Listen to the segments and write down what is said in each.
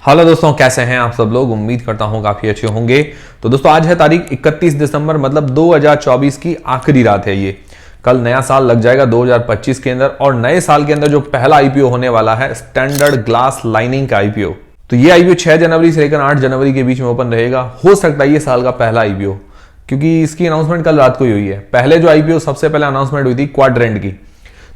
Hello दोस्तों, कैसे हैं आप सब लोग। उम्मीद करता हूं काफी अच्छे होंगे। तो दोस्तों आज है तारीख 31 दिसंबर मतलब 2024 की आखिरी रात है। ये कल नया साल लग जाएगा 2025 के अंदर, और नए साल के अंदर जो पहला आईपीओ होने वाला है स्टैंडर्ड ग्लास लाइनिंग का आईपीओ। तो ये आईपीओ 6 जनवरी से लेकर 8 जनवरी के बीच में ओपन रहेगा। हो सकता है ये साल का पहला आईपीओ, क्योंकि इसकी अनाउंसमेंट कल रात को ही हुई है। पहले जो आईपीओ सबसे पहले अनाउंसमेंट हुई थी क्वाड्रेंट की,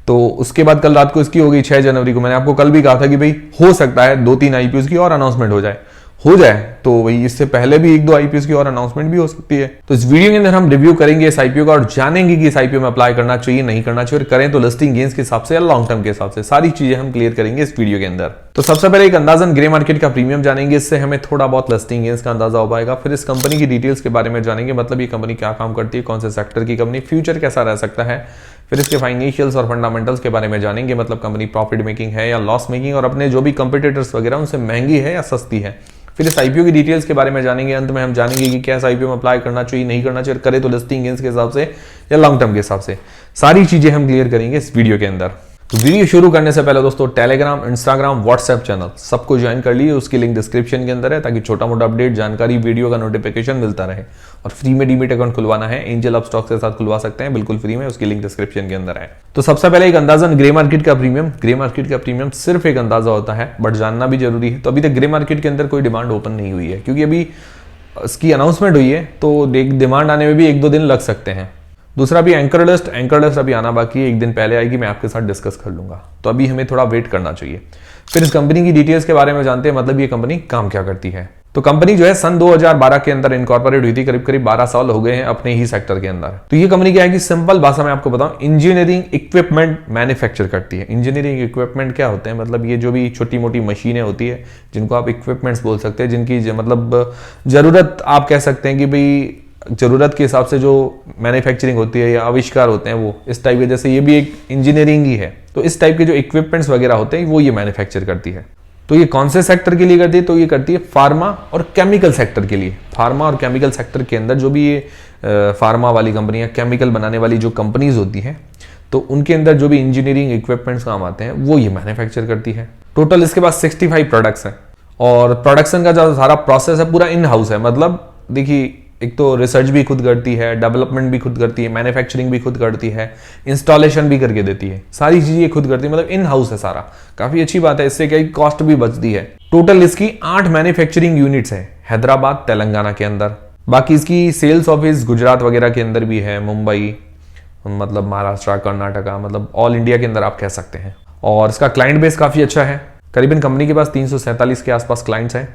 तो उसके बाद कल रात को इसकी हो गई 6 जनवरी को। मैंने आपको कल भी कहा था कि भाई हो सकता है 2-3 आईपीओ की और अनाउंसमेंट हो जाए तो वही इससे पहले भी 1-2 आईपीओ की और अनाउंसमेंट भी हो सकती है। तो इस वीडियो के अंदर हम रिव्यू करेंगे इस आईपीओ का और जानेंगे कि इस आईपीओ में अप्लाई करना चाहिए नहीं करना चाहिए, और करें तो लिस्टिंग गेन्स के हिसाब से या लॉन्ग टर्म के हिसाब से। सारी चीजें हम क्लियर करेंगे इस वीडियो के अंदर। तो सबसे पहले एक अंदाजन ग्रे मार्केट का प्रीमियम जानेंगे, इससे हमें थोड़ा बहुत लिस्टिंग गेन्स का अंदाजा हो पाएगा। फिर इस कंपनी की डिटेल्स के बारे में जानेंगे, मतलब ये कंपनी क्या काम करती है, कौन से सेक्टर की कंपनी, फ्यूचर कैसा रह सकता है। फिर इसके फाइनेंशियल्स और फंडामेंटल्स के बारे में जानेंगे, मतलब कंपनी प्रॉफिट मेकिंग है या लॉस मेकिंग, और अपने जो भी कंपटीटर्स वगैरह उनसे महंगी है या सस्ती है। फिर इस आईपीओ की डिटेल्स के बारे में जानेंगे। अंत में हम जानेंगे कि क्या इस आईपीओ में अप्लाई करना चाहिए नहीं करना चाहिए, करे तो लिस्टिंग गेन्स के हिसाब से या लॉन्ग टर्म के हिसाब से। सारी चीजें हम क्लियर करेंगे इस वीडियो के अंदर। तो वीडियो शुरू करने से पहले दोस्तों टेलीग्राम, इंस्टाग्राम, व्हाट्सएप चैनल सबको ज्वाइन कर लीजिए। उसकी लिंक डिस्क्रिप्शन के अंदर है, ताकि छोटा मोटा अपडेट, जानकारी, वीडियो का नोटिफिकेशन मिलता रहे। और फ्री में डीमेट अकाउंट खुलवाना है एंजल ऑफ स्टॉक्स के साथ खुलवा सकते हैं, बिल्कुल फ्री में। उसकी लिंक डिस्क्रिप्शन के अंदर है। तो सबसे पहले एक अंदाजन ग्रे मार्केट का प्रीमियम। ग्रे मार्केट का प्रीमियम सिर्फ एक अंदाजा होता है, बट जानना भी जरूरी है। तो अभी तक ग्रे मार्केट के अंदर कोई डिमांड ओपन नहीं हुई है, क्योंकि अभी इसकी अनाउंसमेंट हुई है, तो डिमांड आने में भी 1-2 दिन लग सकते हैं। दूसरा भी एंकर लिस्ट अभी आना बाकी है, 1 दिन पहले आएगी, मैं आपके साथ डिस्कस कर लूंगा। तो अभी हमें थोड़ा वेट करना चाहिए। फिर इस कंपनी की डिटेल्स के बारे में जानते हैं, मतलब ये कंपनी काम क्या करती है। तो कंपनी जो है सन 2012 के अंदर इनकॉर्पोरेट हुई थी, करीब 12 साल हो गए हैं अपने ही सेक्टर के अंदर। तो ये कंपनी क्या है कि सिंपल भाषा में आपको बताऊं, इंजीनियरिंग इक्विपमेंट मैन्युफैक्चर करती है। इंजीनियरिंग इक्विपमेंट क्या होते हैं, मतलब ये जो भी छोटी मोटी मशीनें होती है, जिनको आप इक्विपमेंट्स बोल सकते हैं, जिनकी मतलब जरूरत आप कह सकते हैं कि भाई जरूरत के हिसाब से जो मैन्युफैक्चरिंग होती है या आविष्कार होते हैं, वो इस टाइप के, जैसे ये भी एक इंजीनियरिंग ही है। तो इस टाइप के जो इक्विपमेंट्स वगैरह होते हैं वो ये मैन्युफैक्चर करती है। तो ये कौन से सेक्टर के लिए करती है, तो ये करती है फार्मा और केमिकल सेक्टर के लिए। फार्मा और केमिकल सेक्टर के अंदर जो भी ये फार्मा वाली कंपनियां, केमिकल बनाने वाली जो कंपनीज होती हैं, तो उनके अंदर जो भी इंजीनियरिंग इक्विपमेंट्स काम आते हैं वो ये मैन्युफैक्चर करती है। टोटल इसके पास 65 प्रोडक्ट्स हैं, और प्रोडक्शन का जो सारा प्रोसेस है पूरा इन हाउस है। मतलब देखिए, एक तो रिसर्च भी खुद करती है, डेवलपमेंट भी खुद करती है, मैन्युफैक्चरिंग भी खुद करती है, इंस्टॉलेशन भी करके देती है, सारी चीजें खुद करती है, मतलब इन हाउस है सारा। काफी अच्छी बात है, इससे क्या कॉस्ट भी बचती है। टोटल इसकी 8 मैन्युफैक्चरिंग यूनिट्स है हैदराबाद, तेलंगाना के अंदर। बाकी इसकी सेल्स ऑफिस गुजरात वगैरह के अंदर भी है, मुंबई, मतलब महाराष्ट्र, कर्नाटका, मतलब ऑल इंडिया के अंदर आप कह सकते हैं। और इसका क्लाइंट बेस काफी अच्छा है। करीबन कंपनी के पास 347 के आसपास क्लाइंट्स हैं।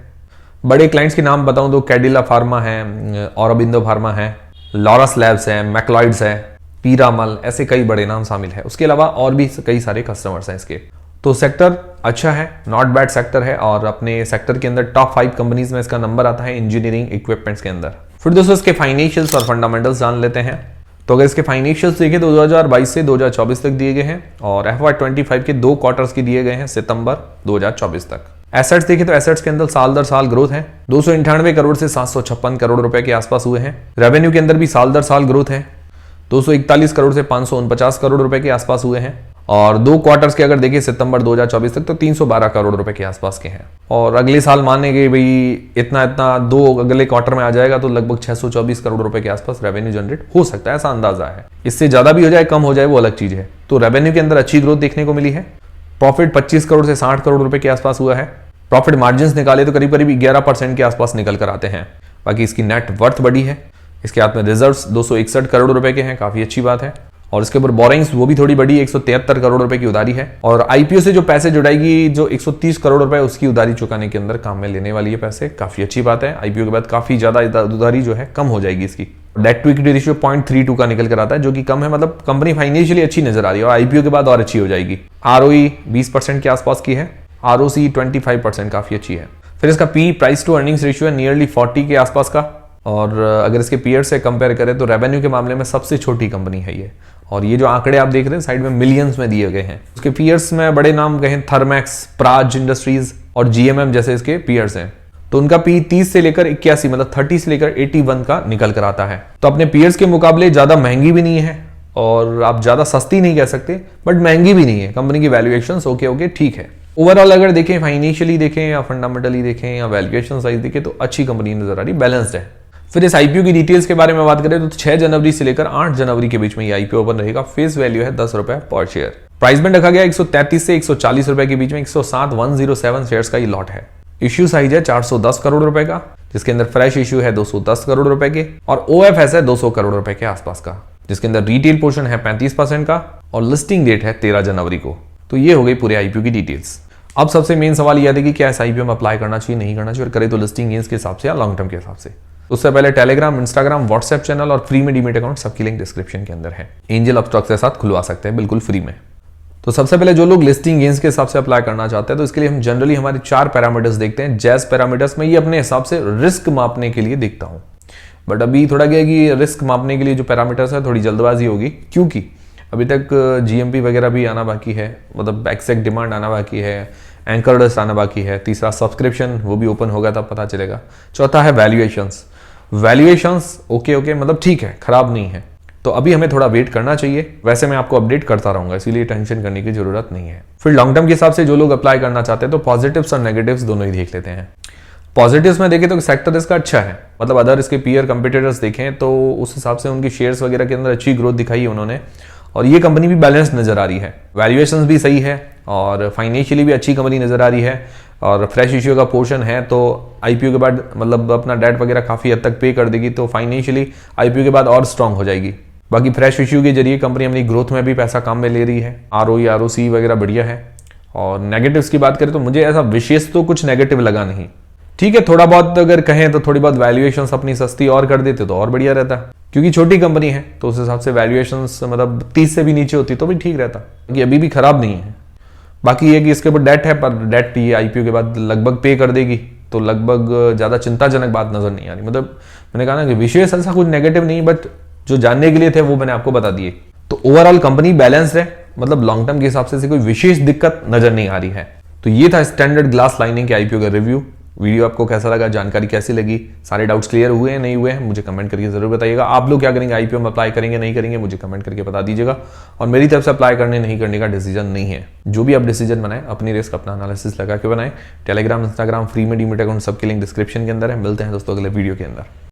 बड़े क्लाइंट्स के नाम बताऊं तो कैडिला फार्मा है, औरबिंदो फार्मा है, लॉरस लैब्स है, मैक्लॉइड्स है, पीरामल, ऐसे कई बड़े नाम शामिल है। उसके अलावा और भी कई सारे कस्टमर्स हैं इसके। तो सेक्टर अच्छा है, नॉट बैड सेक्टर है, और अपने सेक्टर के अंदर टॉप 5 कंपनीज में इसका नंबर आता है इंजीनियरिंग इक्विपमेंट्स के अंदर। फिर दोस्तों इसके फाइनेंशियल्स और फंडामेंटल्स जान लेते हैं। तो अगर इसके फाइनेंशियल्स देखें तो 2022 से 2024 तक दिए गए हैं, और FY25 के 2 क्वार्टर्स की दिए गए हैं सितंबर 2024 तक। एसेट्स देखें तो एसेट्स के अंदर साल दर साल ग्रोथ है। 298 करोड़ से 756 करोड़ रुपए के आसपास हुए हैं। रेवेन्यू के अंदर भी साल दर साल ग्रोथ है। 241 करोड़ से 549 करोड़ रुपए के आसपास हुए हैं। और 2 क्वार्टर्स के अगर देखें सितंबर 2024 तक तो 312 करोड़ रुपए के आसपास के हैं। और अगले साल माने कि भाई इतना 2 अगले क्वार्टर में आ जाएगा तो लगभग 624 करोड़ रुपए के आसपास रेवेन्यू जनरेट हो सकता है, ऐसा अंदाजा है। इससे ज्यादा भी हो जाए, कम हो जाए, वो अलग चीज है। तो रेवेन्यू के अंदर अच्छी ग्रोथ देखने को मिली है। प्रॉफिट 25 करोड़ से 60 करोड़ रुपए के आसपास हुआ है। प्रॉफिट मार्जिन्स निकाले तो करीब 11% के आसपास निकल कर आते हैं। बाकी इसकी नेट वर्थ बड़ी है। इसके हाथ में रिजर्व्स 261 करोड़ रुपए के हैं, काफी अच्छी बात है। और इसके ऊपर बोरिंग्स वो भी थोड़ी बड़ी है, 173 करोड़ रुपए की उधारी है। और आईपीओ से जो पैसे जुटाएगी, जो 130 करोड़ रुपए उसकी उधारी चुकाने के अंदर काम में लेने वाली है पैसे, काफी अच्छी बात है। आईपीओ के बाद काफी ज्यादा उधारी जो है कम हो जाएगी इसकी। डेट टू इक्विटी रेशियो 0.32 का निकल कर आता है, जो कि कम है। मतलब कंपनी फाइनेंशियली अच्छी नजर आ रही है, और आईपीओ के बाद और अच्छी हो जाएगी। ROE 20% के आसपास की है, ROC 25%, काफी अच्छी है। फिर इसका P, price to earnings ratio है नियरली 40 के आसपास का। और अगर इसके पीयर से कंपेयर करें तो रेवेन्यू के मामले में सबसे छोटी कंपनी है ये। और ये जो आंकड़े आप देख रहे हैं साइड में मिलियंस में दिए गए हैं। उसके पीयर्स में बड़े नाम गए हैं, थर्मैक्स, प्राज इंडस्ट्रीज और GMM जैसे इसके पीयर्स हैं। तो उनका पी 30 से लेकर 81, मतलब 30 से लेकर 81 का निकल कर आता है। तो अपने पीयर्स के मुकाबले ज्यादा महंगी भी नहीं है, और आप ज्यादा सस्ती नहीं कह सकते, बट महंगी भी नहीं है। कंपनी की वैल्यूएशंस ओके ठीक है। ओवरऑल अगर देखें, फाइनेंशियली देखें या फंडामेंटली देखें या वैल्यूएशन साइज देखें तो अच्छी कंपनी नजर आ रही, बैलेंस्ड है। फिर इस आईपीओ की डिटेल्स के बारे में बात करें तो 6 जनवरी से लेकर 8 जनवरी के बीच में ये आईपीओ ओपन रहेगा। फेस वैल्यू है 10 रुपए पर शेयर। प्राइस बैंड रखा गया 133 से 140 रुपए के बीच में। 107 शेयर्स का ये लॉट है। इश्यू साइज है 410 करोड़ रुपए का, जिसके अंदर फ्रेश इश्यू है 210 करोड़ रुपए के और ओएफएस है 200 करोड़ रुपए के आसपास का, जिसके अंदर रिटेल पोर्शन है 35% का और लिस्टिंग डेट है 13 जनवरी को। तो ये हो गई पूरे आईपीओ की डिटेल्स। अब सबसे मेन सवाल यह है कि क्या इस आईपीओ में अप्लाई करना चाहिए, नहीं करना चाहिए, और करे तो लिस्टिंग गेन्स के हिसाब से या लॉन्ग टर्म के हिसाब से। उससे पहले टेलीग्राम, इंस्टाग्राम, व्हाट्सएप चैनल और फ्री में डीमेट अकाउंट सबकी लिंक डिस्क्रिप्शन के अंदर है। एंजल अपस्टॉक्स के साथ खुलवा सकते हैं बिल्कुल फ्री में। तो सबसे पहले जो लोग लिस्टिंग गेन्स के हिसाब से अप्लाई करना चाहते हैं तो इसके लिए हम जनरली हमारे 4 पैरामीटर्स देखते हैं। जैस पैरामीटर्स में ये अपने हिसाब से रिस्क मापने के लिए देखता हूं, बट अभी थोड़ा क्या है कि रिस्क मापने के लिए जो पैरामीटर्स है थोड़ी जल्दबाजी होगी, क्योंकि अभी तक जीएमपी वगैरह भी आना बाकी है, मतलब एक्सेक्ट डिमांड आना बाकी है, एंकर्स आना बाकी है। तीसरा सब्सक्रिप्शन, वो भी ओपन होगा तब पता चलेगा। चौथा है वैल्यूएशंस। वैल्यूएशंस ओके मतलब ठीक है, खराब नहीं है, तो अभी हमें थोड़ा वेट करना चाहिए। वैसे मैं आपको अपडेट करता रहूंगा, इसीलिए टेंशन करने की जरूरत नहीं है। फिर लॉन्ग टर्म के हिसाब से जो लोग अप्लाई करना चाहते हैं तो पॉजिटिव्स और नेगेटिव्स दोनों ही देख लेते हैं। पॉजिटिव्स में देखें तो सेक्टर इसका अच्छा है, मतलब अदर इसके पीयर कंपीटिटर्स देखें तो उस हिसाब से उनकी शेयर्स वगैरह के अंदर अच्छी ग्रोथ दिखाई है उन्होंने, और ये कंपनी भी बैलेंस नजर आ रही है। वैल्यूएशंस भी सही है और फाइनेंशियली भी अच्छी कंपनी नजर आ रही है, और फ्रेश इश्यू का पोर्शन है तो आईपीओ के बाद मतलब अपना डेट वगैरह काफी हद तक पे कर देगी, तो फाइनेंशियली आईपीओ के बाद और स्ट्रांग हो जाएगी। बाकी फ्रेश इश्यू के जरिए कंपनी अपनी ग्रोथ में भी पैसा काम में ले रही है। आरओई आरओसी वगैरह बढ़िया है। और नेगेटिव्स की बात करें तो मुझे ऐसा विशेष तो कुछ नेगेटिव लगा नहीं। ठीक है, थोड़ा बहुत अगर कहें तो थोड़ी बहुत वैल्यूएशंस अपनी सस्ती और कर देते तो और बढ़िया रहता, क्योंकि छोटी कंपनी है तो उस हिसाब से वैल्यूएशंस मतलब 30 से भी नीचे होती तो भी ठीक रहता, क्योंकि अभी भी खराब नहीं है। बाकी ये कि इसके ऊपर डेट है, पर डेट ये आईपीओ के बाद लगभग पे कर देगी, तो लगभग ज्यादा चिंताजनक बात नजर नहीं आ रही। मतलब मैंने कहा ना कि विशेष ऐसा कुछ नेगेटिव नहीं, बट जो जानने के लिए थे वो मैंने आपको बता दिए। तो ओवरऑल कंपनी बैलेंस्ड है, मतलब लॉन्ग टर्म के हिसाब से कोई विशेष दिक्कत नजर नहीं आ रही है। तो ये था स्टैंडर्ड ग्लास लाइनिंग के आईपीओ का रिव्यू। वीडियो आपको कैसा लगा, जानकारी कैसी लगी, सारे डाउट्स क्लियर हुए हैं नहीं हुए हैं, मुझे कमेंट करके जरूर बताइएगा। आप लोग क्या करेंगे, आईपीओ में अप्लाई करेंगे नहीं करेंगे, मुझे कमेंट करके बता दीजिएगा। और मेरी तरफ से अप्लाई करने नहीं करने का डिसीजन नहीं है, जो भी आप डिसीजन बनाएं अपनी रिस्क अपना एनालिसिस लगा के बनाएं। टेलीग्राम, इंस्टाग्राम, फ्री में डीमेट अकाउंट सबके लिंक डिस्क्रिप्शन के अंदर है। मिलते हैं दोस्तों अगले वीडियो के अंदर।